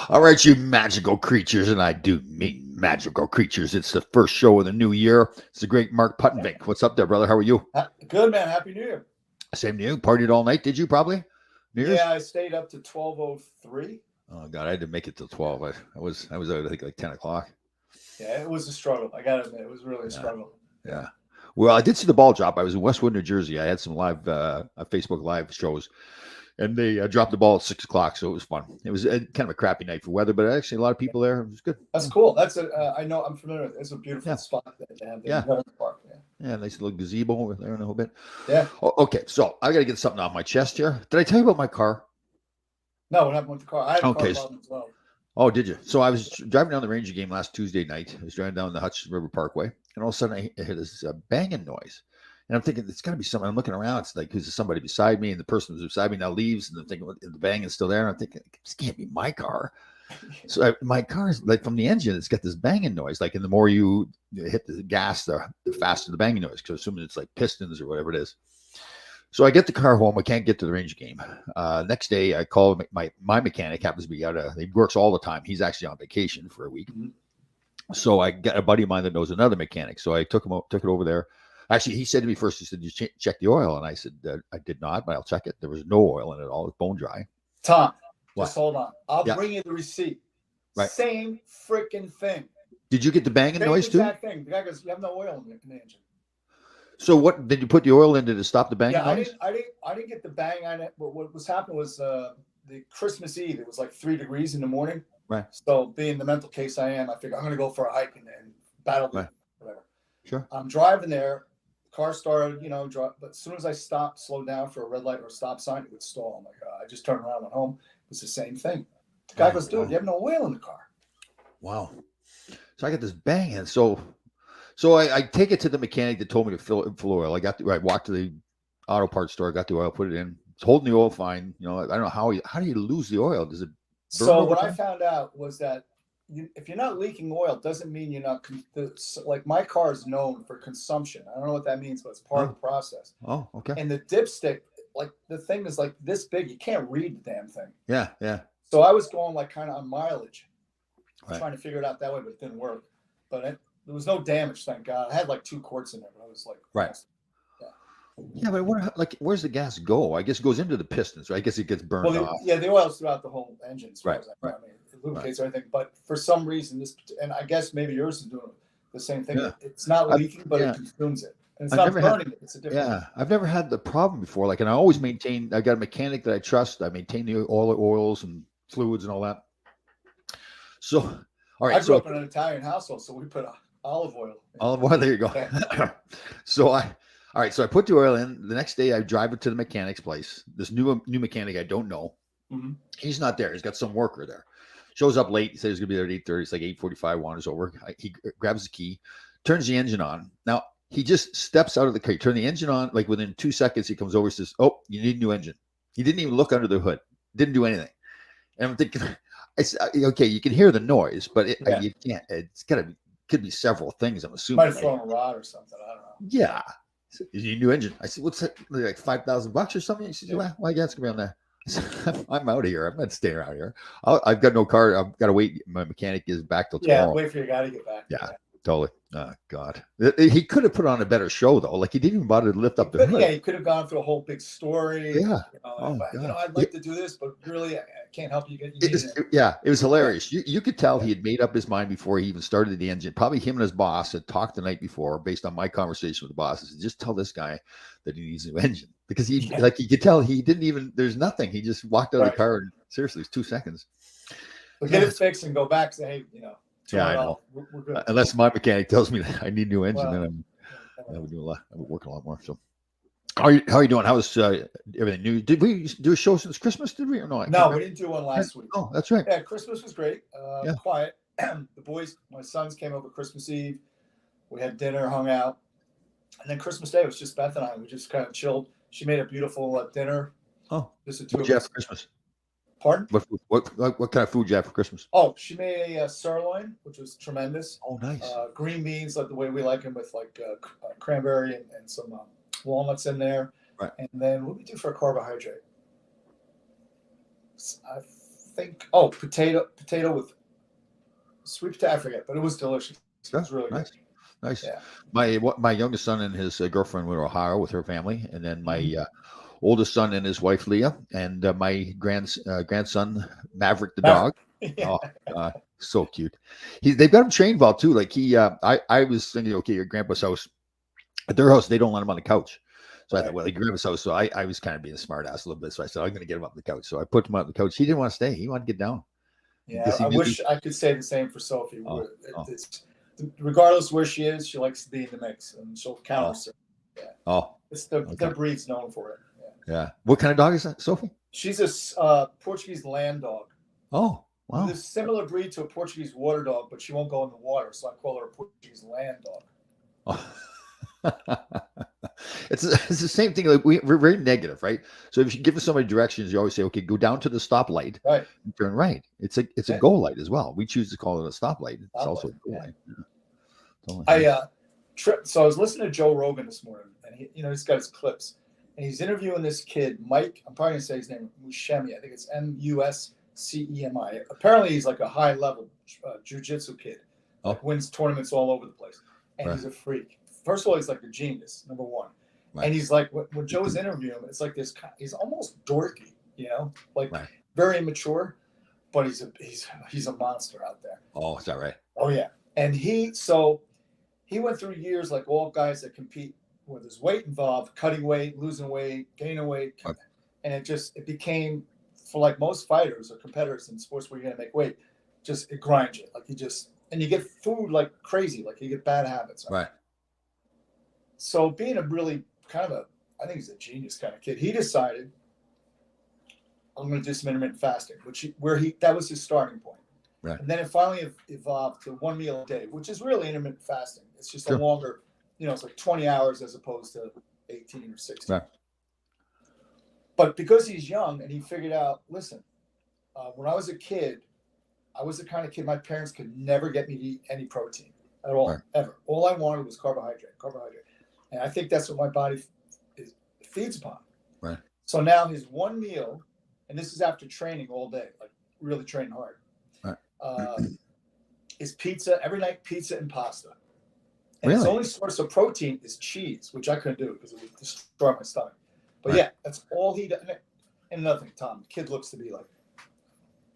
All right, you magical creatures, and I do mean magical creatures. It's the first show of the new year. It's the great Mark Puttenvink. What's up there, brother? How are you? Good, man. Happy New Year. Same to you. Partied all night, did you? Probably New Year's. Yeah, I stayed up to 12:03. Oh God, I didn't make it till 12. I was out, I think, like 10 o'clock. Yeah, it was a struggle. I gotta admit, it was really a Yeah, struggle. yeah. Well, I did see the ball drop. I was in Westwood, New Jersey. I had some live Facebook live shows, and they dropped the ball at 6 o'clock, so it was fun. It was kind of a crappy night for weather, but actually a lot of people there. It was good. That's cool. That's a. I know. I'm familiar with it. It's a beautiful Yeah, spot that they have there yeah, in Veterans Park. Yeah. yeah. Nice little gazebo over there in a little bit. Yeah. Okay, so I got to get something off my chest here. Did I tell you about my car? No, what happened with the car? I had a car Okay. problem as well. Oh, did you? So I was driving down the Ranger game last Tuesday night. I was driving down the Hutchinson River Parkway, and all of a sudden I hear this banging noise. And I'm thinking, it's got to be somebody. I'm looking around. It's like, who's somebody beside me? And the person who's beside me now leaves. And I'm thinking, well, the bang is still there. And I'm thinking, this can't be my car. So my car is like from the engine, it's got this banging noise. Like, and the more you hit the gas, the faster the banging noise. Because assuming it's like pistons or whatever it is. So I get the car home. I can't get to the Ranger game. Next day, I call my mechanic. Happens to be out. He works all the time. He's actually on vacation for a week. Mm-hmm. So I got a buddy of mine that knows another mechanic. So I took it over there. Actually, he said to me first, he said, "You check the oil?" And I said, "I did not, but I'll check it." There was no oil in it at all. It's bone dry. Tom, What? just hold on. I'll Yeah. bring you the receipt. Right. Same freaking thing. Did you get the banging Same noise too? exact thing. The guy goes, "You have no oil in the engine." So what did you put the oil in to stop the banging Yeah, noise? I didn't get the bang on it. But what was happening was the Christmas Eve. It was like 3 degrees in the morning. Right. So being the mental case I am, I figured I'm going to go for a hike and battle Right. whatever. Sure. I'm driving there. Car started, but as soon as I stopped, slowed down for a red light or a stop sign, it would stall. I'm like, I just turned around, went home. It's the same thing. The guy goes, "Dude, you have no oil in the car." Wow. So I got this banging. So I take it to the mechanic that told me to fill oil. I walked to the auto parts store, got the oil, put it in. It's holding the oil fine. I don't know how do you lose the oil? Does it burn So over what I time? found out was that if you're not leaking oil, doesn't mean you're not. Like my car is known for consumption. I don't know what that means, but it's part of the process. Oh, okay. And the dipstick, like the thing is like this big, you can't read the damn thing. Yeah, yeah. So I was going like kind of on mileage, Right. trying to figure it out that way, but it didn't work. But there was no damage, thank God. I had like 2 quarts in there, but I was like, Right. yeah. Yeah, but where's the gas go? I guess it goes into the pistons, right? I guess it gets burned Well, off. the oil's throughout the whole engine, as far Right, as I know. right, I mean, it lubricates everything. But for some reason, and I guess maybe yours is doing the same thing. Yeah. It's not leaking, but yeah. it consumes it. And it's I've not never had- burning it. It's a different. Yeah, I've never had the problem before. Like, and I always maintain. I got a mechanic that I trust. I maintain all the oils and fluids and all that. So, all right. I grew up in an Italian household, so we put olive oil. Olive oil. There you go. Yeah. All right. So I put the oil in. The next day, I drive it to the mechanic's place. This new mechanic I don't know. Mm-hmm. He's not there. He's got some worker there. Shows up late. He says he's gonna be there at 8:30. It's like 8:45. Wanders over. He grabs the key, turns the engine on. Now he just steps out of the car. Turn the engine on. Like within 2 seconds, he comes over and says, "Oh, you need a new engine." He didn't even look under the hood. Didn't do anything. And I'm thinking, okay, you can hear the noise, but you can't. It's could be several things. I'm assuming. Might have thrown a rod or something. I don't know. Yeah. Is your new engine? I said, "What's that? Like $5,000 or something?" He said, "Well, why gas gonna be on there?" I said, I'm out of here. I'm not staying out here. I've got no car. I've got to wait. My mechanic is back till tomorrow. Yeah, wait for your guy to get back. Yeah, totally. Oh, God. He could have put on a better show, though. Like, he didn't even bother to lift up the hood. Yeah, he could have gone through a whole big story. Yeah. I'd like to do this, but really, I can't help you get it was hilarious. You could tell he had made up his mind before he even started the engine. Probably him and his boss had talked the night before based on my conversation with the boss. He said, just tell this guy that he needs a new engine. Because you could tell he didn't even, there's nothing. He just walked out of the car and seriously, it's 2 seconds. But get it fixed and go back and say, hey, yeah, I know. We're good. Unless my mechanic tells me that I need a new engine, then I would do a lot. I would work a lot more. So, how are you doing? How's everything new? Did we do a show since Christmas? Did we or no? No, we didn't do one last week. Oh, that's right. Yeah, Christmas was great. Quiet. The boys, my sons came over Christmas Eve. We had dinner, hung out, and then Christmas Day was just Beth and I. We just kind of chilled. She made a beautiful dinner. Oh, just the two of us. For Christmas. Pardon? What kind of food you have for Christmas? Oh, she made a sirloin, which was tremendous. Oh, nice. Green beans, like the way we like them, with like cranberry and some walnuts in there. Right. And then what did we do for a carbohydrate? think potato with sweet potato. I forget, but it was delicious. It was really nice. good. Nice. Yeah. My youngest son and his girlfriend went to Ohio with her family, and then my Mhm. oldest son and his wife Leah, and my grandson Maverick the Maverick. dog. Oh, so cute. They've got him trained well too. Like I was thinking, okay, your grandpa's house, at their house, they don't let him on the couch. So I thought, well, he grandpa's house. So I was kind of being a smart ass a little bit. So I said, I'm going to get him up the couch. So I put him on the couch. He didn't want to stay. He wanted to get down. Yeah, I wish I could say the same for Sophie. Oh, It's, regardless where she is, she likes to be in the mix, and she'll counter serve. Yeah. Oh, it's their breed's known for it. Yeah. What kind of dog is that, Sophie? She's a Portuguese land dog. Oh, wow. This similar breed to a Portuguese water dog, but she won't go in the water, so I call her a Portuguese land dog. Oh. It's the same thing. Like we're very negative, right? So if you give somebody directions, you always say, okay, go down to the stoplight, right, and turn right. It's a go light as well. We choose to call it a stoplight. It's also a go light. Yeah. So I was listening to Joe Rogan this morning, and he's got his clips, and he's interviewing this kid, Mike. I'm probably gonna say his name, Muschemi. I think it's Muscemi. Apparently, he's like a high level jiu-jitsu kid. Wins tournaments all over the place, and he's a freak. First of all, he's like a genius, number one. Right. And he's like, when Joe's interviewing him, it's like this. He's almost dorky, very immature, but he's a monster out there. Oh, is that right? Oh yeah, and he went through years like all guys that compete where there's weight involved, cutting weight, losing weight, gaining weight, and it became, for like most fighters or competitors in sports where you're gonna make weight, it grinds you. Like and you get food like crazy, like you get bad habits. Right. So being a really I think he's a genius kind of kid, he decided, I'm going to do some intermittent fasting, that was his starting point. Right. And then it finally evolved to 1 meal a day, which is really intermittent fasting. It's just a longer, it's like 20 hours as opposed to 18 or 16. Right. But because he's young and he figured out, listen, when I was a kid, I was the kind of kid my parents could never get me to eat any protein at all, ever. All I wanted was carbohydrate. And I think that's what my body feeds upon. Right. So now his one meal, and this is after training all day, like really training hard, is pizza every night, pizza and pasta. And his only source of protein is cheese, which I couldn't do because it would destroy my stomach. But yeah, that's all he does. And another thing, Tom, the kid looks to be like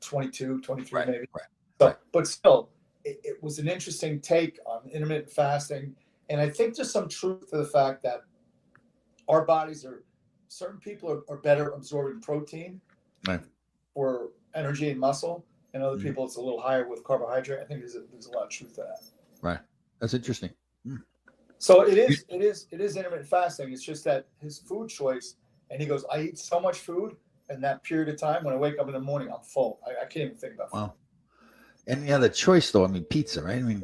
22, 23 maybe. Right. So, but still, it was an interesting take on intermittent fasting. And I think there's some truth to the fact that our bodies certain people are better absorbing protein for energy and muscle, and other people it's a little higher with carbohydrate. I think there's a lot of truth to that. Right. That's interesting. So it is intermittent fasting. It's just that his food choice, and he goes, I eat so much food in that period of time. When I wake up in the morning, I'm full. I can't even think about food. Wow. And the choice though, I mean, pizza, right? I mean,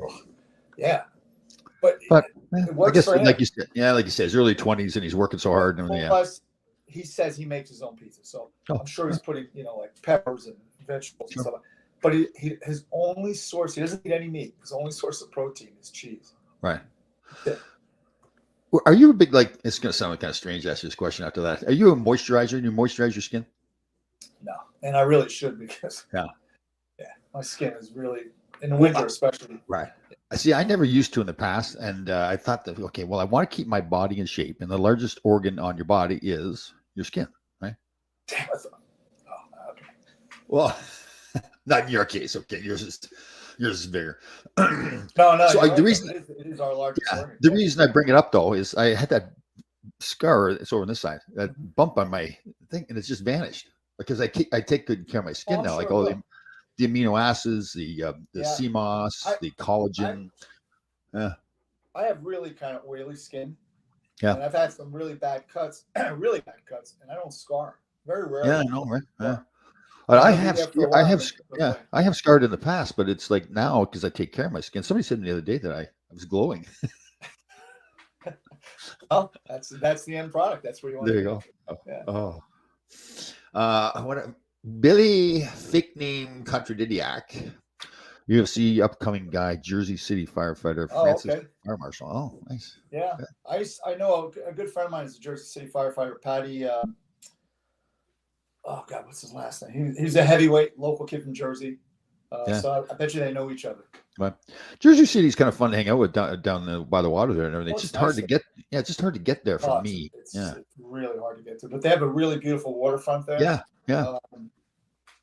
yeah. But it works I guess, for him. like you said, his early 20s, and he's working so hard. And Plus, he says he makes his own pizza, so I'm sure he's putting, like peppers and vegetables and stuff. But his only source, he doesn't eat any meat. His only source of protein is cheese. Right. Yeah. Are you a big, it's going to sound kind of strange to ask this question after that. Are you a moisturizer? Do you moisturize your skin? No, and I really should because my skin is really, in the winter especially. Right. See, I never used to in the past, and I thought that, okay, well, I want to keep my body in shape, and the largest organ on your body is your skin, right? Damn, okay. Well, not in your case, okay. Yours is bigger. No. So the reason it is our largest organ. The reason I bring it up though is I had that scar. It's over on this side, that bump on my thing, and it's just vanished because I take good care of my skin now, like all the amino acids, the CMOS, the collagen. I have really kind of oily skin. Yeah. And I've had some really bad cuts, and I don't scar. Very rarely. Yeah, I know, right? Yeah. But I have scarred in the past, but it's like now because I take care of my skin. Somebody said to me the other day that I was glowing. Oh, that's the end product. That's where you want there to you go. Yeah. I want to Billy, fake name Contradidiac, UFC upcoming guy, Jersey City firefighter, Francis Fire Marshal. Oh, nice. Yeah. I know a good friend of mine is a Jersey City firefighter, Patty. oh God, what's his last name? He's a heavyweight local kid from Jersey. Yeah. So I bet you they know each other. But Jersey City's kind of fun to hang out with down by the water there and everything. Oh, It's it's just hard nice to there. get. Yeah, it's just hard to get there for me. It's Yeah. really hard to get to, but they have a really beautiful waterfront there. Yeah. Yeah.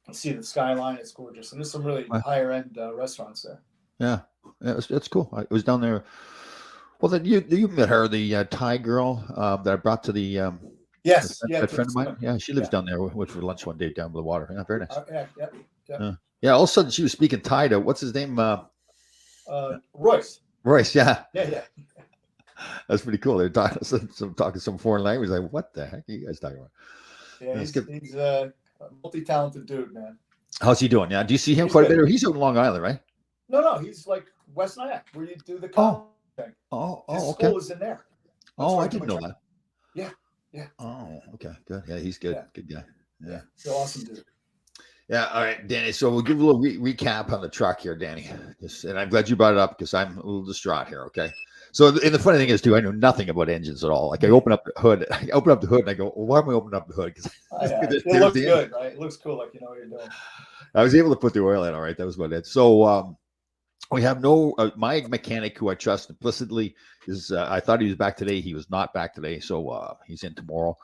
You see the skyline; it's gorgeous, and there's some really Wow. higher end restaurants there. Yeah. It's cool. I was down there. Well, then you met her, the Thai girl that I brought to the Yes, yeah, that friend of mine. swim. Yeah, she lives Yeah. down there. We went for lunch one day down by the water. Yeah, very nice. Yeah. Yeah. All of a sudden, she was speaking Thai to what's his name? Royce. Royce. Yeah, Yeah. that's pretty cool. They're talking some foreign language. Like, what the heck are you guys talking about? Yeah, That's he's a multi-talented dude, man. How's he doing? Yeah. Do you see him He's quite a good. bit? He's out in Long Island, right? No, he's like West Nyack, where you do the college thing. His Okay. school is in there. Oh, where I didn't know that. Yeah. Oh, okay, good. Yeah, he's good. Yeah. Good guy. Yeah. He's an awesome dude. Yeah. All right, Danny. So we'll give a little recap on the truck here, Danny. And I'm glad you brought it up because I'm a little distraught here. Okay. So, and the funny thing is, too, I know nothing about engines at all. Like, I open up the hood, and I go, well, why am I opening up the hood? Because It looks good, right? It looks cool, like you know what you're doing. I was able to put the oil in. All right, that was about it. So, we have no. My mechanic, who I trust implicitly, is. I thought he was back today. He was not back today, so he's in tomorrow.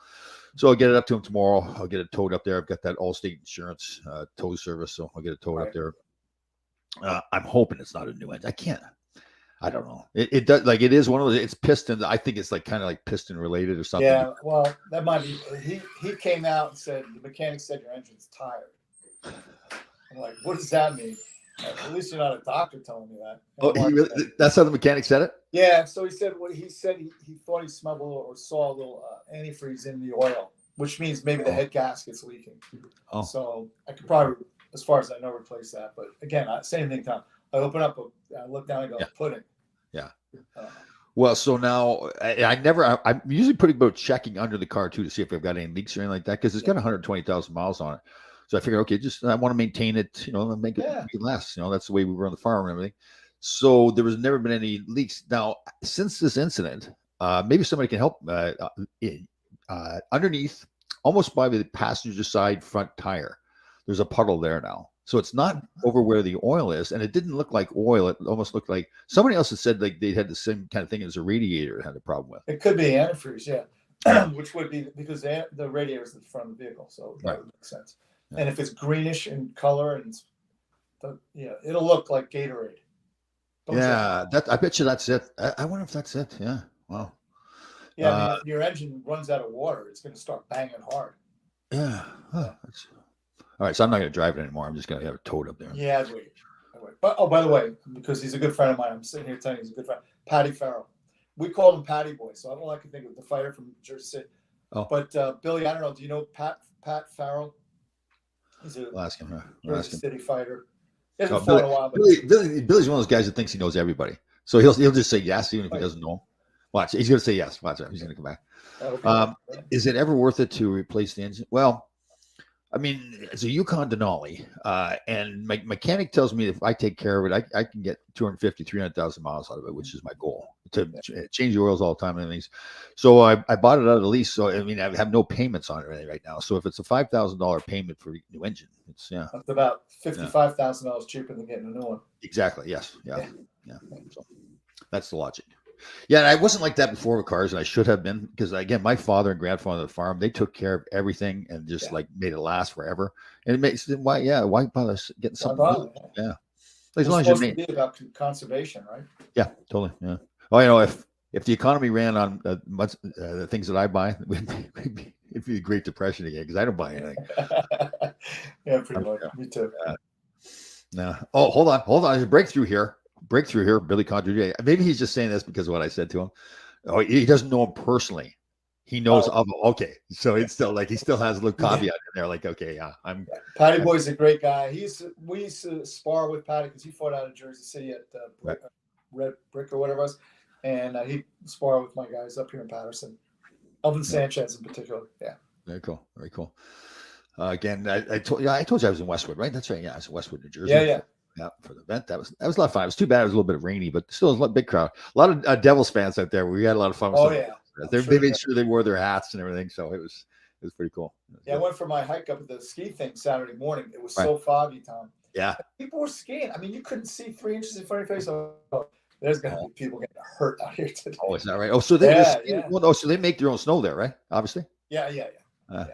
So I'll get it up to him tomorrow. I'll get it towed up there. I've got that Allstate Insurance tow service, so I'll get it towed up there. I'm hoping it's not a new engine. I don't know. It does, like, it is one of those. It's piston. I think it's like kind of like piston related or something. Yeah, well, that might be. He came out and said the mechanic said your engine's tired. I'm like, what does that mean? At least you're not a doctor telling me that. Oh, that's how the mechanic said it? Yeah. So he said he thought he smelled a little or saw a little antifreeze in the oil, which means maybe the head gasket's leaking. Oh. So I could probably, as far as I know, replace that. But again, same thing, Tom. I open up, I look down, and go, pudding. Yeah. Well, so now I'm usually pretty about checking under the car too to see if I've got any leaks or anything like that because it's got 120,000 miles on it. So I figured, okay, I want to maintain it, and make it last. That's the way we run the farm and everything. So there was never been any leaks. Now, since this incident, maybe somebody can help. Underneath, almost by the passenger side front tire, there's a puddle there now. So it's not over where the oil is, and it didn't look like oil. It almost looked like somebody else had said like they had the same kind of thing as a radiator had a problem with. It could be antifreeze, yeah, which would be because the radiator is in front of the vehicle, so that would make sense. Yeah. And if it's greenish in color and it'll look like Gatorade. I bet you that's it. I wonder if that's it. Yeah. Wow. Yeah, I mean, if your engine runs out of water, it's going to start banging hard. Yeah. Huh. All right, so I'm not going to drive it anymore. I'm just going to have it towed up there. Yeah, I'd wait. But by the way, because he's a good friend of mine, I'm sitting here telling you he's a good friend. Patty Farrell. We call him Patty Boy, so I don't like to think of the fighter from Jersey City. Oh. But Billy, I don't know. Do you know Pat Farrell? He's a Jersey City fighter. He hasn't fought in a while. But Billy's one of those guys that thinks he knows everybody. So he'll just say yes, even if he doesn't know him. Watch, he's going to say yes. Watch out. He's going to come back. Okay. Is it ever worth it to replace the engine? Well, I mean, it's a Yukon Denali, and my mechanic tells me if I take care of it, I can get 250, 300,000 miles out of it, which is my goal, to change the oils all the time and things. So I bought it out of the lease. So, I mean, I have no payments on it right now. So if it's a $5,000 payment for a new engine, it's about $55,000 cheaper than getting a new one. Exactly. Yes. Yeah. So that's the logic. Yeah, and I wasn't like that before with cars, and I should have been because, again, my father and grandfather on the farm, they took care of everything and just like made it last forever. And it makes why bother getting something? Yeah, as long as you be about conservation, right? Yeah, totally. Yeah. Oh, if the economy ran on the things that I buy, it'd be a Great Depression again because I don't buy anything. Yeah, pretty much. Me too. No. Oh, hold on. There's a breakthrough here, Billy Condré. Maybe he's just saying this because of what I said to him. Oh, he doesn't know him personally. He knows of him. Okay, so it's still like he still has a little caveat in there. Like, okay, I'm. Patty Boy's a great guy. We used to spar with Patty because he fought out of Jersey City at Red Brick or whatever it was, and he sparred with my guys up here in Patterson. Elvin Sanchez in particular. Yeah. Very cool. Very cool. Again, I told you I was in Westwood, right? That's right. Yeah, I was in Westwood, New Jersey. Yeah, for the event. That was a lot of fun. It was too bad it was a little bit rainy, but still a big crowd. A lot of Devils fans out there. We had a lot of fun. Oh, yeah. They made sure they wore their hats and everything. So it was was pretty cool. Yeah, I went for my hike up at the ski thing Saturday morning. It was Right. so foggy, Tom. Yeah. People were skiing. I mean, you couldn't see 3 inches in front of your face. Oh, there's going to be people getting hurt out here today. Oh, is that right? Oh, so they well, no, so they make their own snow there, right? Obviously. Yeah. Oh,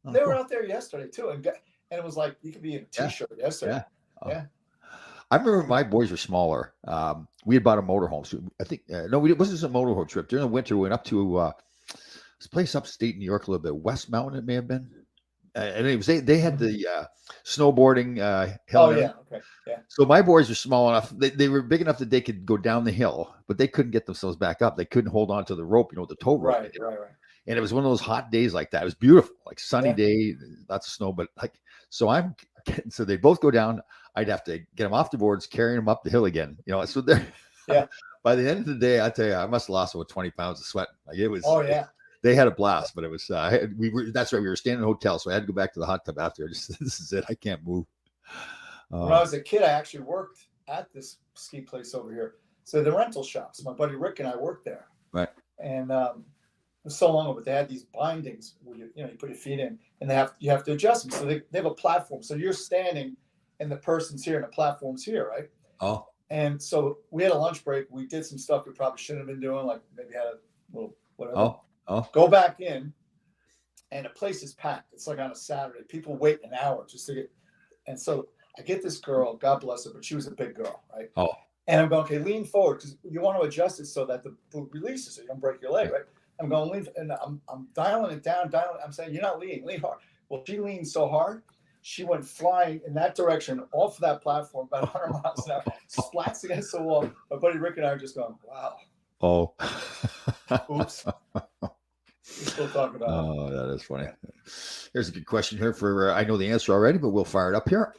They were cool. out there yesterday too, and it was like you could be in a t-shirt yesterday. Yeah. I remember my boys were smaller. We had bought a motorhome. So I think no, it wasn't a motorhome trip. During the winter, we went up to this place upstate New York, a little bit, West Mountain. It may have been. And it was they had the snowboarding hill. Oh yeah, okay, yeah. So my boys were small enough; they were big enough that they could go down the hill, but they couldn't get themselves back up. They couldn't hold on to the rope, the tow rope. Right. And it was one of those hot days like that. It was beautiful, like sunny day, lots of snow. But so they both go down. I'd have to get them off the boards, carrying them up the hill again. So they're by the end of the day, I tell you, I must have lost about 20 pounds of sweat. Like it was. Oh yeah. They had a blast, but it was that's right. We were staying in a hotel, so I had to go back to the hot tub after. This is it. I can't move. When I was a kid, I actually worked at this ski place over here. So the rental shops. My buddy Rick and I worked there. Right. And it was so long ago, but they had these bindings where you put your feet in, and you have to adjust them. So they have a platform. So you're standing, and the person's here, and the platform's here, right? Oh. And so we had a lunch break. We did some stuff we probably shouldn't have been doing, like maybe had a little whatever. Oh. Go back in, and the place is packed. It's like on a Saturday. People wait an hour just to get. And so I get this girl, God bless her, but she was a big girl, right? Oh. And I'm going, okay, lean forward because you want to adjust it so that the boot releases so you don't break your leg, right? I'm going lean, and I'm dialing it down, I'm saying you're not lean hard. Well, she leaned so hard, she went flying in that direction off of that platform about 100 miles an hour, splats against the wall. My buddy Rick and I are just going, wow. Oh. Oops. We still talk about it. Oh, that is funny. Here's a good question here for I know the answer already, but we'll fire it up here.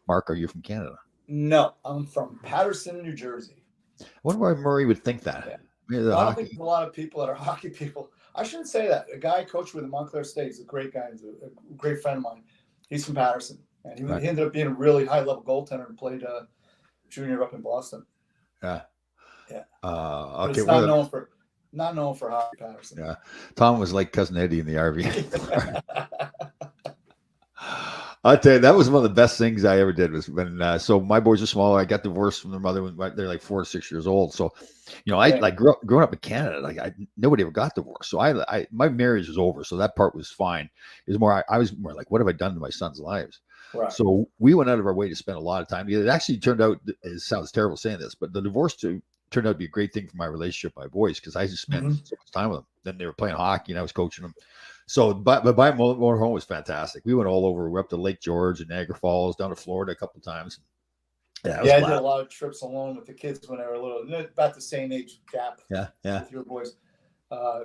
Mark, are you from Canada? No, I'm from Paterson, New Jersey. I wonder why Murray would think that. Yeah. Maybe I don't think there's a lot of people that are hockey people. I shouldn't say that. A guy I coached with at Montclair State is a great guy. He's a great friend of mine. He's from Paterson. And he ended up being a really high-level goaltender and played junior up in Boston. Yeah. Yeah. Okay. It's not known for hockey, Paterson. Yeah. Tom was like Cousin Eddie in the RV. I'll tell you, that was one of the best things I ever did was when, so my boys are small. I got divorced from their mother when they're like 4 or 6 years old. So, I like growing up in Canada, like nobody ever got divorced. So my marriage was over. So that part was fine. It was more, I was more like, what have I done to my sons' lives? Right. So we went out of our way to spend a lot of time together. It actually turned out, it sounds terrible saying this, but the divorce turned out to be a great thing for my relationship with my boys because I just spent so much time with them. Then they were playing hockey and I was coaching them. So, but buying motorhome was fantastic. We went all over. We were up to Lake George and Niagara Falls, down to Florida a couple of times. Yeah, I did a lot of trips alone with the kids when they were little, about the same age gap. Yeah. With your boys. I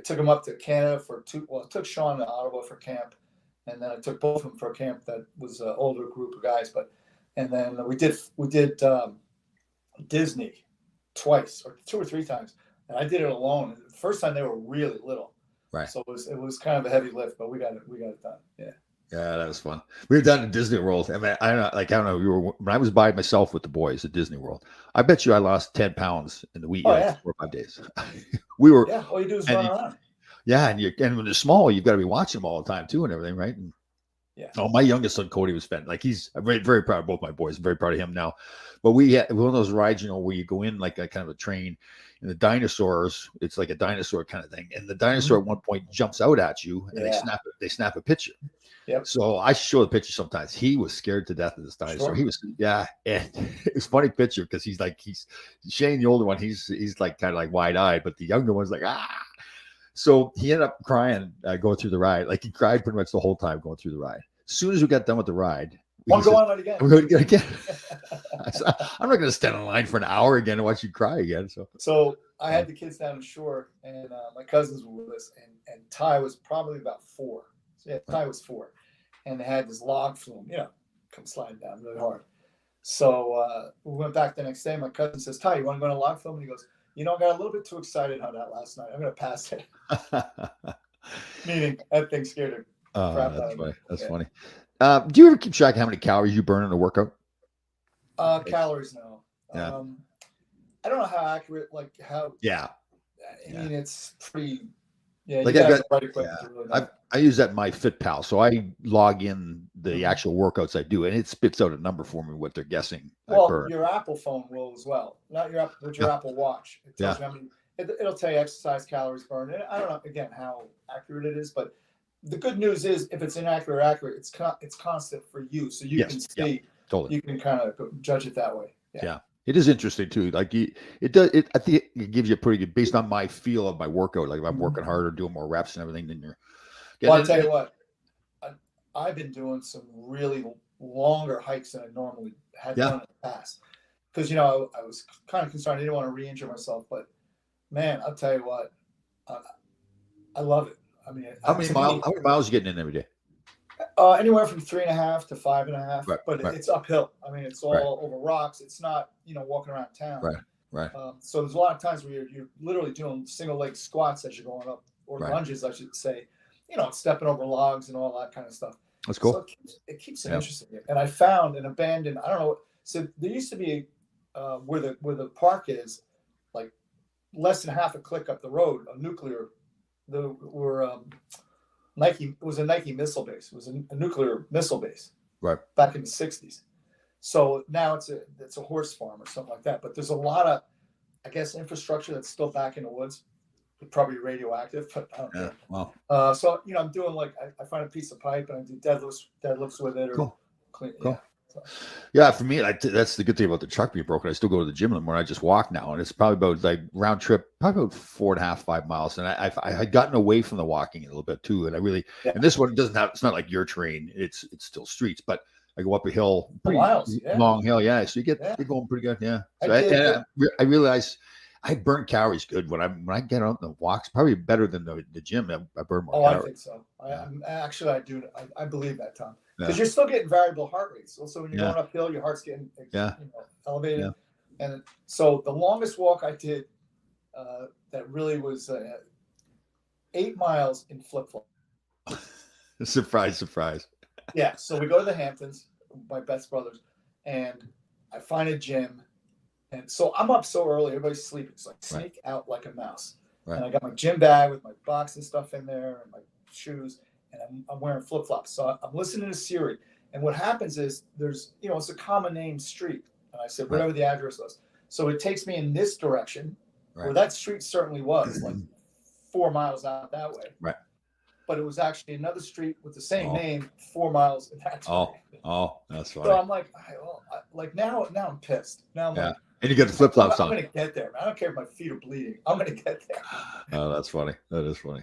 took them up to Canada I took Sean to Ottawa for camp, and then I took both of them for a camp that was an older group of guys. And then we did Disney twice or 2 or 3 times, and I did it alone. The first time they were really little. Right. So it was kind of a heavy lift, but we got it done. Yeah. Yeah, that was fun. We were down in Disney World. I mean, I don't know. When I was by myself with the boys at Disney World, I bet you I lost 10 pounds in the week, 4 or 5 days. We were. Yeah. All you do is run around. Yeah, and when they're small, you've got to be watching them all the time too, and everything, right? And, oh, my youngest son Cody was spent like he's very, very proud of both my boys. I'm very proud of him now. But we had one of those rides, where you go in like a kind of a train, and the dinosaurs. It's like a dinosaur kind of thing, and the dinosaur at one point jumps out at you, and they snap a picture. Yep. So I show the picture sometimes. He was scared to death of this dinosaur. Sure. He was, and it's a funny picture because he's Shane, the older one. He's like kind of like wide eyed, but the younger one's like ah. So he ended up crying going through the ride. Like he cried pretty much the whole time going through the ride. As soon as we got done with the ride, want to go on it again? We're going to get again. I'm not going to stand in line for an hour again and watch you cry again. So I had the kids down the shore, and my cousins were with us, and Ty was probably about 4. So Ty was 4, and they had this log flume, come sliding down really hard. So we went back the next day. My cousin says, "Ty, you want to go on a log flume?" And he goes, I got a little bit too excited on that last night. I'm going to pass it. Meaning that thing scared him. That's funny. That's funny. Do you ever keep track of how many calories you burn in a workout? Calories, no. Yeah. I don't know how accurate, like how. Yeah. I mean, it's pretty, Yeah, Like you I've got the got, right equipment yeah, to really know. I use that in my FitPal, so I log in the Mhm. actual workouts I do, and it spits out a number for me what they're guessing I Well, burn. your Apple phone will as well. Not your Apple, but your Yeah, Apple Watch. It yeah, tells you how many. It'll tell you exercise calories burned. And I don't know again how accurate it is, but the good news is if it's inaccurate or accurate, it's constant for you, so you can yes, yeah, see, totally. you can kind of judge it that way. Yeah. Yeah, it is interesting too. Like it does. It I think it gives you a pretty good based on my feel of my workout. Like if I'm Mhm. working harder, doing more reps and everything, then you're Well, I getting. tell you what, I, I've been doing some really longer hikes than I normally had Yeah. done in the past because I was kind of concerned. I didn't want to re-injure myself, but man, I'll tell you what, I, I love it. I mean, to me, How many miles you getting in every day? anywhere from 3.5 to 5.5, Right, but right, it's uphill. I mean, it's right, all over rocks. It's not, walking around town. right, right, So there's a lot of times where you're literally doing single leg squats as you're going up, or right. lunges, I should say, stepping over logs and all that kind of stuff. That's So cool. it keeps it Yeah. interesting. And I found an abandoned, I don't know. So there used to be where the park is, like less than half a click up the road, a nuclear, Nike, it was a Nike missile base. It was a nuclear missile base Right. back in the 60s. So now it's a horse farm or something like that. But there's a lot of, I guess, infrastructure that's still back in the woods, probably radioactive, but I don't Yeah. care. Wow. So I'm doing like I find a piece of pipe and I do deadlifts with it, or Cool. clean. Cool. Yeah. So, Yeah, for me, that's the good thing about the truck being broken. I still go to the gym anymore. I just walk now, and it's probably about like round trip, probably about 4.5, 5 miles. And I had gotten away from the walking a little bit too. And I really, yeah. and this one doesn't have. It's not like your terrain. It's still streets, but I go up a hill, pretty miles, yeah. long hill. Yeah, so you're going pretty good. Yeah. So I realize I burn calories good when I get out in the walks. Probably better than the gym. I burn more calories. I think so. I do. I believe that, Tom, because Yeah. you're still getting variable heart rates. Also, when you're Yeah. going uphill, your heart's getting Yeah. elevated. Yeah. And so the longest walk I did that really was 8 miles in flip flop. Surprise, surprise. Yeah. So we go to the Hamptons, my best brothers, and I find a gym. And so I'm up so early, everybody's sleeping. So I sneak out like a mouse. Right. And I got my gym bag with my box and stuff in there and my shoes, and I'm wearing flip flops. So I'm listening to Siri. And what happens is there's, it's a common name street. And I said, whatever the address was. So it takes me in this direction, where that street certainly was, like 4 miles out that way. Right. But it was actually another street with the same name 4 miles in that direction. Oh, that's funny. So I'm like, now I'm pissed. Now I'm like, and you got the flip flops I'm on. going to get there, man. I don't care if my feet are bleeding. I'm going to get there. Oh, that's funny. That is funny.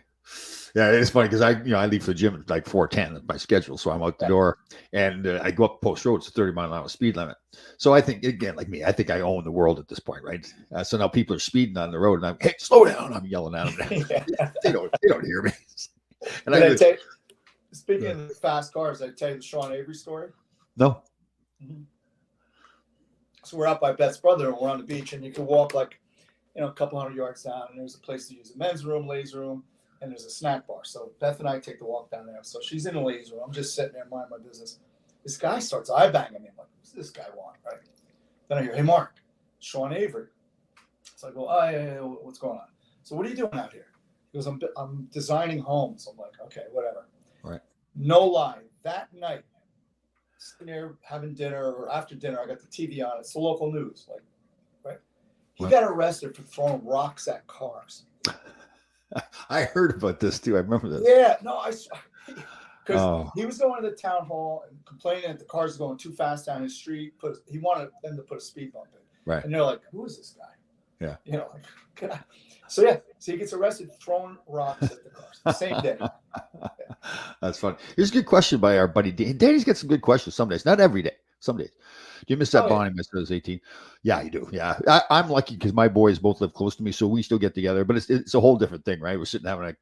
Yeah, it's funny because I leave for the gym at like 4:10 at my schedule, so I'm out the door, and I go up Post Road. It's a 30-mile-an-hour speed limit. So I think again, like me, I think I own the world at this point, right? So now people are speeding on the road, and I'm, hey, slow down! I'm yelling at them. They don't hear me. And speaking of fast cars, I tell you the Sean Avery story. No. Mm-hmm. So we're out by Beth's brother, and we're on the beach, and you can walk like, a couple hundred yards down, and there's a place to use a men's room, ladies' room, and there's a snack bar. So Beth and I take the walk down there. So she's in the ladies' room. I'm just sitting there minding my business. This guy starts eye banging me. I'm like, what's this guy want, right? Then I hear, hey, Mark, Sean Avery. So I go, oh, yeah, what's going on? So what are you doing out here? He goes, I'm designing homes. I'm like, okay, whatever. Right. No lie. That night, sitting there having dinner, or after dinner, I got the TV on. It's the local news. Like, right? He got arrested for throwing rocks at cars. I heard about this too. I remember this. Yeah, no, because he was going to the town hall and complaining that the cars are going too fast down his street. He wanted them to put a speed bump in. Right. And they're like, who is this guy? Yeah. Like, so he gets arrested throwing rocks at the cars the same day. Yeah. That's funny. Here's a good question by our buddy Danny. Danny's got some good questions some days, not every day. Some days. Do you miss that bonding, Mr. 18? Yeah, you do. Yeah. I'm lucky because my boys both live close to me, so we still get together, but it's a whole different thing, right? We're sitting having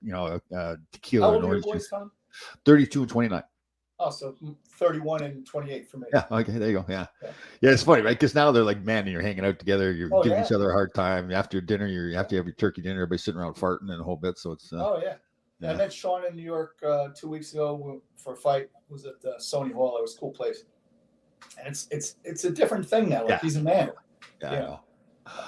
a tequila. How old are your boys, Tom? 32 and 29. Oh, so 31 and 28 for me. Yeah. Okay. There you go. Yeah. It's funny, right? Because now they're like, man, you're hanging out together. You're giving each other a hard time. After dinner, you have to have your turkey dinner. Everybody's sitting around farting and a whole bit. So it's. I met Sean in New York 2 weeks ago for a fight. It was at Sony Hall. It was a cool place. And it's a different thing now. Like he's a man. Yeah, I know.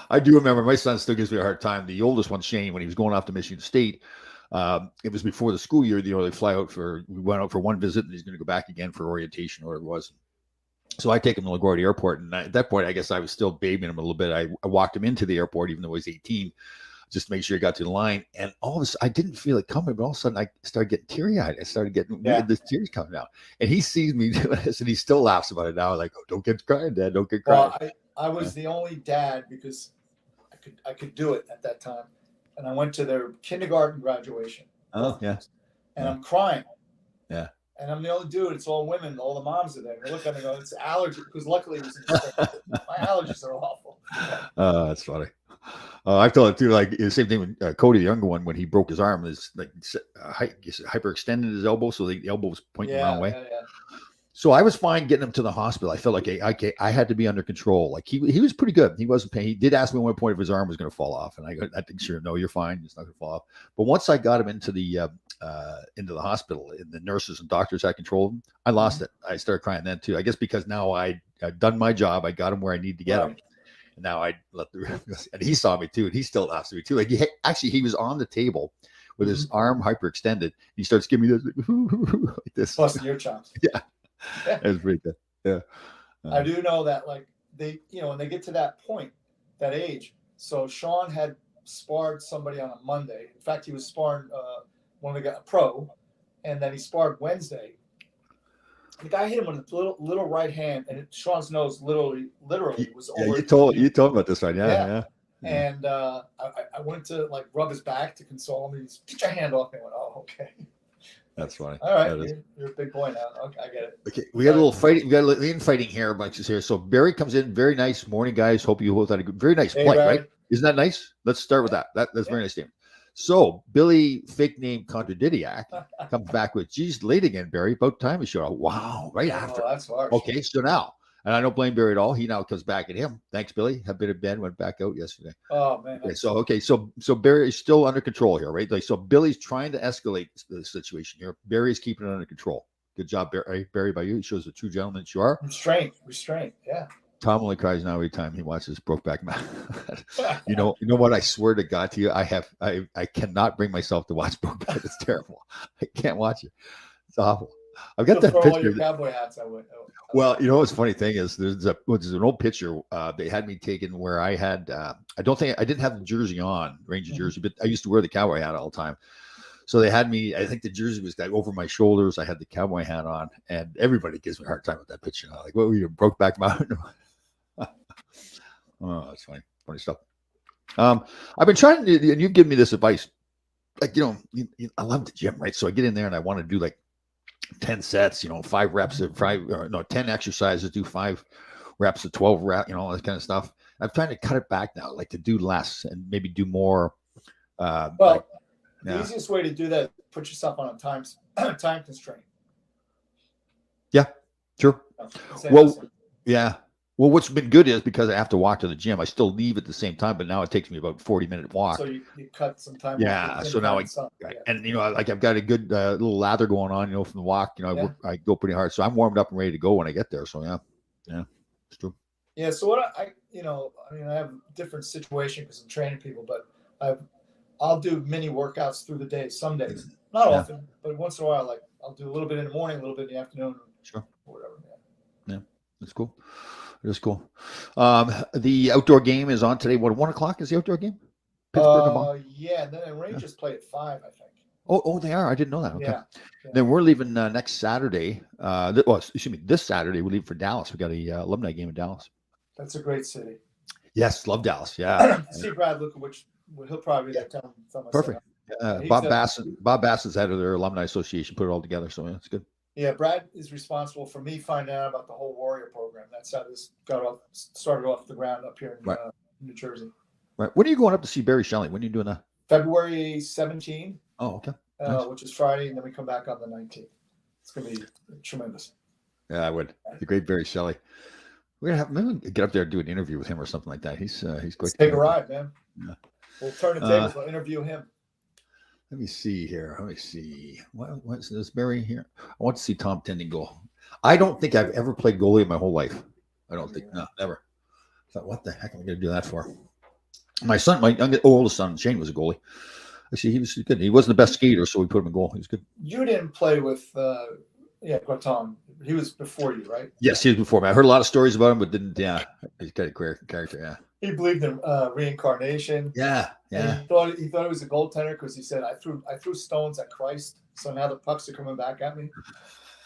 I do remember my son still gives me a hard time. The oldest one, Shane, when he was going off to Michigan State, It was before the school year. They fly out we went out for one visit, and he's going to go back again for orientation or whatever it was. So I take him to LaGuardia Airport, and at that point, I guess I was still babying him a little bit. I walked him into the airport, even though he was 18, just to make sure he got to the line. And all of a sudden, I didn't feel it coming, but all of a sudden, I started getting teary-eyed. I started getting the tears coming out. And he sees me doing this, and he still laughs about it now. Like, oh, don't get crying, Dad. Don't get crying. Well, I was the only dad because I could do it at that time. And I went to their kindergarten graduation. Oh, yeah. And I'm crying. Yeah. And I'm the only dude. It's all women. All the moms are there. They look at me and go, it's allergy. Because luckily it was in the spring. My allergies are awful. That's funny. I've told it too. Like the same thing with Cody, the younger one, when he broke his arm, is like hyperextended his elbow, so the elbow was pointing the wrong way. Yeah. So I was fine getting him to the hospital. I felt like I had to be under control. Like he was pretty good. He wasn't pain. He did ask me at one point if his arm was going to fall off, and I think sure, no, you're fine. It's not going to fall off. But once I got him into the hospital, and the nurses and doctors had control of him, I lost it. I started crying then too. I guess because now I'd done my job. I got him where I need to get him. And now I let and he saw me too, and he still laughs at me too. Like he was on the table with his arm hyperextended. He starts giving me this like this, busting your chops. Yeah. It was pretty good. Yeah. I do know that, like, they, when they get to that point, that age. So Sean had sparred somebody on a Monday. In fact, he was sparring when we got a pro, and then he sparred Wednesday. The guy hit him with a little right hand, and Sean's nose literally was over. You told about this one, yeah. And I went to like rub his back to console him. He's, get your hand off me. I went, oh, okay. That's funny. All right, you're a big boy now. Okay, I get it. Okay, we got a little fighting. We got a little infighting here, bunches here. So Barry comes in, very nice morning, guys. Hope you both had a very nice play, right? Isn't that nice? Let's start with that. That's very nice name. So Billy, fake name Contradidiac, comes back with, geez, late again, Barry. About time he showed up. Wow, right after. That's harsh. Okay, so now, and I don't blame Barry at all. He now comes back at him. Thanks, Billy. Have been in bed, went back out yesterday. Oh man. Okay, so Barry is still under control here, right? Like, so Billy's trying to escalate the situation here. Barry's keeping it under control. Good job, Barry, by you. It shows the true gentleman that you are. Restraint. Yeah. Tom only cries now every time he watches Brokeback Mountain. you know what? I swear to God to you, I cannot bring myself to watch Brokeback. It's terrible. I can't watch it. It's awful. I've got that picture. All your cowboy hats. Well, what's funny thing is there's an old picture they had me taken where I had I didn't have the jersey on, Ranger jersey, but I used to wear the cowboy hat all the time. So they had me, I think the jersey was like over my shoulders. I had the cowboy hat on, and everybody gives me a hard time with that picture now. Like, what were you, Brokeback Mountain? Oh, that's funny stuff. I've been trying to, and you've given me this advice. Like, I love the gym, right? So I get in there and I want to do like 10 sets, 5 reps of 10 exercises, do 5 reps of 12 reps, all that kind of stuff. I'm trying to cut it back now, like to do less and maybe do more. The easiest way to do that, put yourself on a time constraint. Yeah, sure. Yeah. Well, what's been good is because I have to walk to the gym, I still leave at the same time, but now it takes me about 40-minute walk. So you cut some time. Yeah. So now I've got a good little lather going on, from the walk. I go pretty hard, so I'm warmed up and ready to go when I get there. So yeah, it's true. Yeah. So what I have a different situation because I'm training people, but I'll do mini workouts through the day. Some days, not often, but once in a while, like I'll do a little bit in the morning, a little bit in the afternoon, sure, or whatever. Yeah, that's cool. It's cool. The outdoor game is on today. What, 1:00 is the outdoor game? Yeah. Then the Rangers play at 5, I think. Oh, they are. I didn't know that. Okay. Yeah. Then we're leaving next Saturday. This Saturday we leave for Dallas. We got a alumni game in Dallas. That's a great city. Yes, love Dallas. Yeah. See Brad Lukovich. He'll probably be there. Perfect. Bob Bassett's head of their alumni association put it all together. So it's good. Yeah, Brad is responsible for me finding out about the whole Warrior program. That's how this started off the ground up here in New Jersey. Right. When are you going up to see Barry Shelley? When are you doing that? February 17. Oh, okay. Nice. Which is Friday, and then we come back on the 19th. It's going to be tremendous. Yeah, I would. The great Barry Shelley. We're gonna maybe get up there and do an interview with him or something like that. He's great. Take a ride, man. Yeah. We'll turn the tables. We'll interview him. Let me see here. What's this Barry here? I want to see Tom Tending goal. I don't think I've ever played goalie in my whole life. I don't think. No, never. I thought, what the heck am I going to do that for? My oldest son, Shane, was a goalie. Actually, he was good. He wasn't the best skater, so we put him in goal. He was good. You didn't play with, Guaton. He was before you, right? Yes, he was before me. I heard a lot of stories about him, but didn't. Yeah, he's got a queer character. Yeah. He believed in reincarnation. Yeah. And he thought he was a goaltender because he said, I threw stones at Christ, so now the pucks are coming back at me.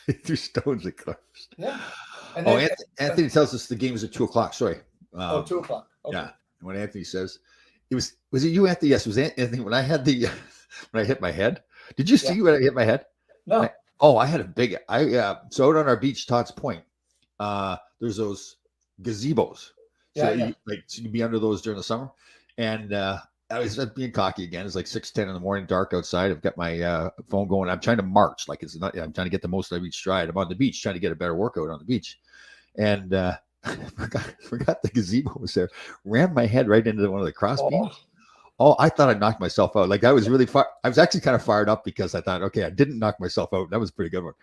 He threw stones at Christ. Yeah. And then, Anthony tells us the game is at 2:00. Sorry. 2 o'clock. Okay. Yeah. And when Anthony says, was it you, Anthony? Yes, it was Anthony. When I had when I hit my head, did you see when I hit my head? No. I had a big. So out on our beach, Todd's Point, there's those gazebos. So you'd be under those during the summer, and I was being cocky again. It's like 6:10 in the morning, dark outside. I've got my phone going. I'm trying to march, like it's not. I'm trying to get the most out of each stride. I'm on the beach, trying to get a better workout on the beach, and forgot the gazebo was there. Ran my head right into one of the cross beams. Oh, I thought I knocked myself out. Like I was really I was actually kind of fired up because I thought, okay, I didn't knock myself out. That was a pretty good one.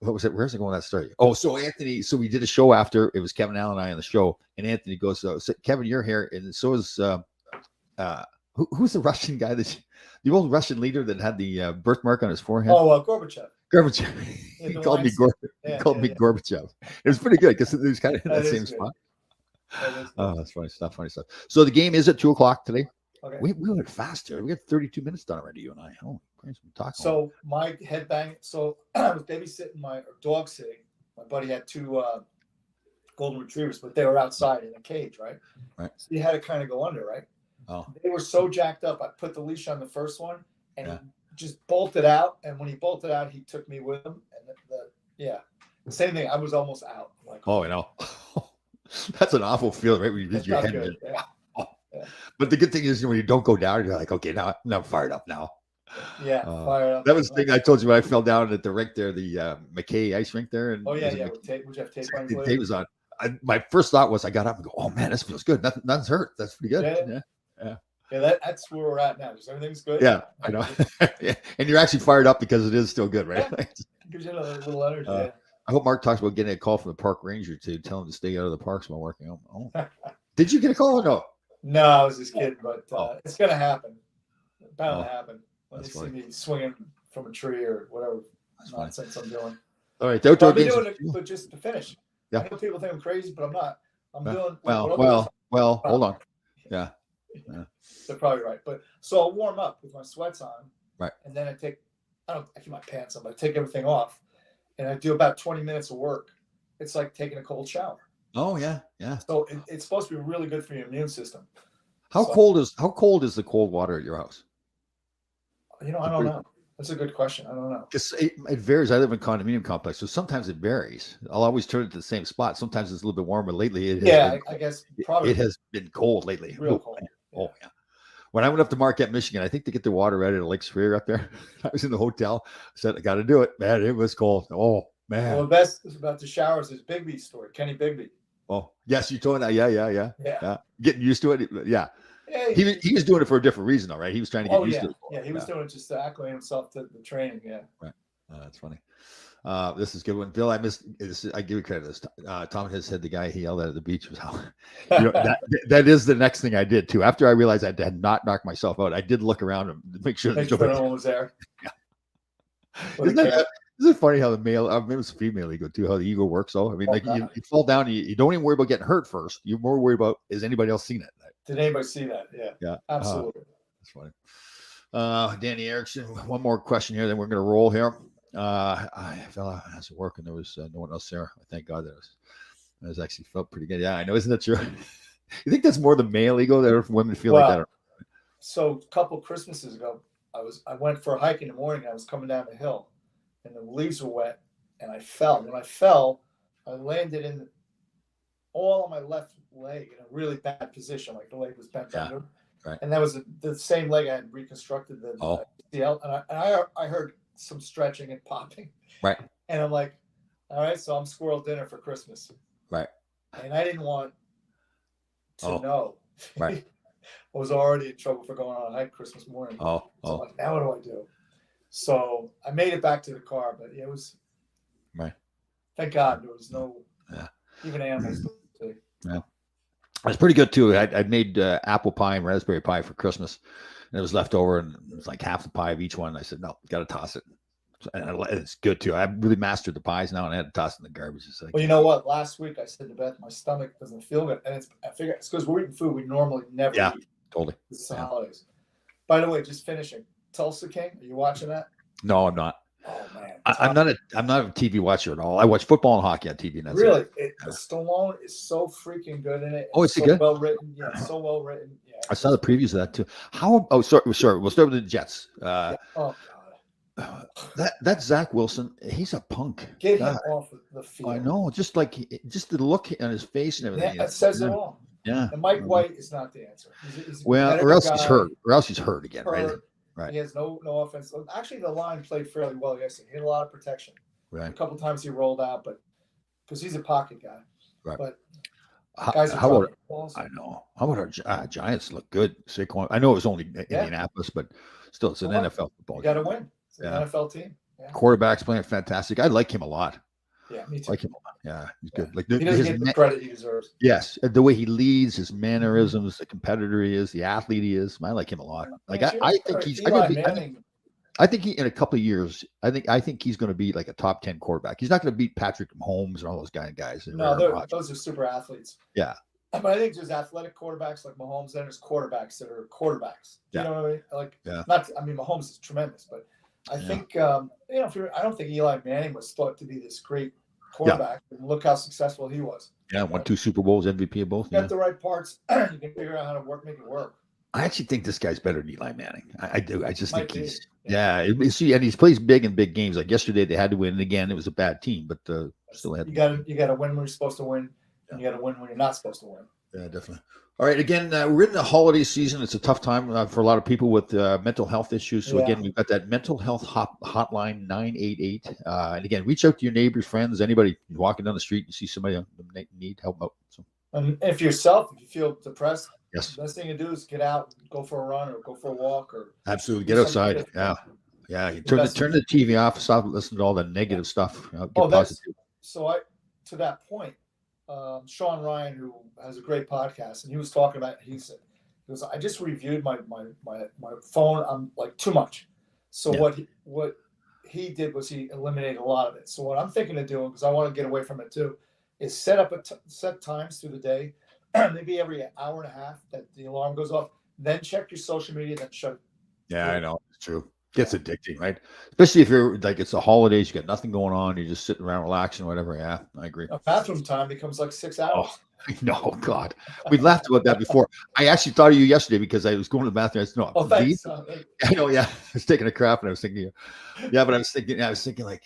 What was it? Where's it going? That story? Oh, so Anthony. So we did a show after. It was Kevin Allen and I on the show, and Anthony goes, so Kevin, you're here, and so is who's the Russian guy the old Russian leader that had the birthmark on his forehead? Oh, Gorbachev. Gorbachev. He called me Gorbachev. It was pretty good because it was kind of in that same spot. Oh, that's funny stuff. So the game is at 2:00 today. Okay. We went faster. We got 32 minutes done already, you and I. Oh, talking. So my headbang. So I was babysitting dog sitting. My buddy had 2 golden retrievers, but they were outside in a cage, right? Right. So you had to kind of go under, right? Oh. They were so jacked up. I put the leash on the first one, and he just bolted out. And when he bolted out, he took me with him. And the same thing. I was almost out. I'm like, I know. That's an awful feeling, right? When you did your head. Good. Yeah. But the good thing is when you don't go down, you're like, okay, now I'm fired up now. Yeah, fired up. That was the thing I told you when I fell down at the rink there, the McKay ice rink there. And would you have tape on? The tape was on. My first thought was I got up and go, oh man, this feels good. Nothing's hurt. That's pretty good. Yeah. That's where we're at now. Because everything's good. Yeah, I know. Yeah. And you're actually fired up because it is still good, right? Yeah. Gives you a little energy. I hope Mark talks about getting a call from the park ranger to tell him to stay out of the parks while working out. Oh. Did you get a call or no? No, I was just kidding, but it's going to happen. Bound to happen. When That's you see me swinging from a tree or whatever nonsense I'm doing. All right, the outdoor games. But just to finish. Yeah. I know people think I'm crazy, but I'm not. I'm doing well, hold on. Yeah. They're probably right. But so I'll warm up with my sweats on. Right. And then I keep my pants on, but I take everything off. And I do about 20 minutes of work. It's like taking a cold shower. Oh yeah. So it's supposed to be really good for your immune system. How cold is the cold water at your house? I don't know. That's a good question. I don't know. Because it varies. I live in a condominium complex, so sometimes it varies. I'll always turn it to the same spot. Sometimes it's a little bit warmer. Lately, I guess probably it has been cold lately. Real cold. Oh yeah. When I went up to Marquette, Michigan, I think to get the water right at Lake Superior up there, I was in the hotel. I said, I got to do it, man. It was cold. Oh man. Well, the best is about the showers is Bigby's story, Kenny Bigby. Oh yes, you told me that. Yeah. Getting used to it. Yeah. He was doing it for a different reason, though, right? He was trying to get used to it. Yeah, he was doing it just to acclimate himself to the training. Yeah. Right. That's funny. This is a good one, Bill. I missed. I give you credit. This Tom has said the guy he yelled at the beach was how. That is the next thing I did too. After I realized I had not knocked myself out, I did look around and make sure no one was there. Yeah. Isn't it funny how the male, maybe it's a female ego too, how the ego works? So I mean, you fall down, you don't even worry about getting hurt first. You're more worried about is anybody else seeing it? Did anybody see that? Yeah. Absolutely. That's funny. Danny Erickson, one more question here, then we're going to roll here. I fell out has to work, and there was no one else there. Thank God that was actually felt pretty good. Yeah, I know. Isn't that true? You think that's more the male ego that women feel like that? So a couple Christmases ago, I went for a hike in the morning. I was coming down the hill, and the leaves were wet, and I fell. When I fell, I landed all on my left leg in a really bad position, like the leg was bent under. Right. And that was the same leg I had reconstructed the ACL, and I heard some stretching and popping. Right. And I'm like, all right, so I'm squirrel dinner for Christmas. Right. And I didn't want to know. Right. I was already in trouble for going on a hike Christmas morning. So I'm like, now what do I do? So I made it back to the car, but it was right. Thank God there was no even animals. Yeah. It's pretty good too. I made apple pie and raspberry pie for Christmas, and it was left over, and it was like half the pie of each one. I said, no, got to toss it. And it's good too. I really mastered the pies now, and I had to toss it in the garbage. It's like, Well, you know what? Last week I said to Beth, my stomach doesn't feel good, and I figure it's because we're eating food we normally never eat. totally. It's the holidays. By the way, just finishing. Tulsa King. Are you watching that? No, I'm not. Oh man, I'm not a TV watcher at all. I watch football and hockey on TV. And that's really, Stallone is so freaking good in it. Oh, is he so good? Well written. Yeah, so well written. Yeah. I saw the previews of that too. How? Oh, sorry. We'll start with the Jets. Oh God. That Zach Wilson, he's a punk. Get him off the field. I know, just the look on his face and everything. Yeah, it says it all. Yeah. And Mike White is not the answer. He's or else he's hurt. Or else he's hurt again, right? Right. He has no offense. Actually, the line played fairly well yesterday. He had a lot of protection. Right. A couple times he rolled out, but because he's a pocket guy. Right. But how about I know. How about our Giants look good? Saquon. I know it was only Indianapolis, but still, it's an NFL football. You got to win. It's an NFL team. Yeah. Quarterback's playing fantastic. I like him a lot. Yeah, me too. Like him a lot. Yeah, he's good. Like he doesn't get the credit he deserves. Yes, the way he leads, his mannerisms, the competitor he is, the athlete he is. I like him a lot. Like I think he's. I think he in a couple of years. I think he's going to be like a top 10 quarterback. He's not going to beat Patrick Mahomes and all those guys. No, those are super athletes. Yeah. But I think there's athletic quarterbacks like Mahomes, and there's quarterbacks that are quarterbacks. You know what I mean? Like, Mahomes is tremendous, but I think I don't think Eli Manning was thought to be this great quarterback. And look how successful he was. Yeah, won 2 Super Bowls, MVP of both. Got the right parts. You can figure out how to make it work. I actually think this guy's better than Eli Manning. I do. I just think he's and he plays big in big games. Like yesterday, they had to win, and again, it was a bad team, but still had. You got to win when you're supposed to win, and you got to win when you're not supposed to win. Yeah, definitely. All right. Again, we're in the holiday season. It's a tough time for a lot of people with mental health issues. So again, we've got that mental health hotline 988. And again, reach out to your neighbors, friends, anybody walking down the street. You see somebody need help out. So. And if you feel depressed, the best thing to do is get out, go for a run, or go for a walk, or absolutely get outside. Yeah. You turn the TV off, stop listening to all the negative stuff. So to that point. Sean Ryan, who has a great podcast, and he was talking about. He said, I just reviewed my phone. I'm like too much. So what he did was he eliminated a lot of it. So what I'm thinking of doing, because I want to get away from it too, is set up set times through the day, maybe every hour and a half that the alarm goes off. Then check your social media, then shut it. Yeah, I know it's true. Gets addicting, right? Especially if you're like it's the holidays, you got nothing going on, you're just sitting around relaxing, whatever. Yeah, I agree. Bathroom time becomes like 6 hours. Oh, no, God, we laughed about that before. I actually thought of you yesterday because I was going to the bathroom. I said, "No, thanks." I know. Yeah, I was taking a crap, and I was thinking, but I was thinking, like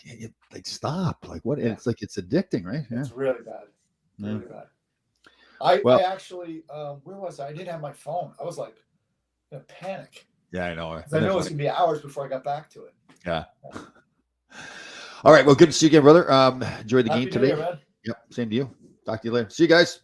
stop, like what? It's like it's addicting, right? Yeah. It's really bad, really bad. I actually, where was I? I didn't have my phone. I was like in a panic. Yeah, I know. I know it's gonna be hours before I got back to it. Yeah. All right. Well, good to see you again, brother. Enjoy the game today. Year, man. Yep. Same to you. Talk to you later. See you guys.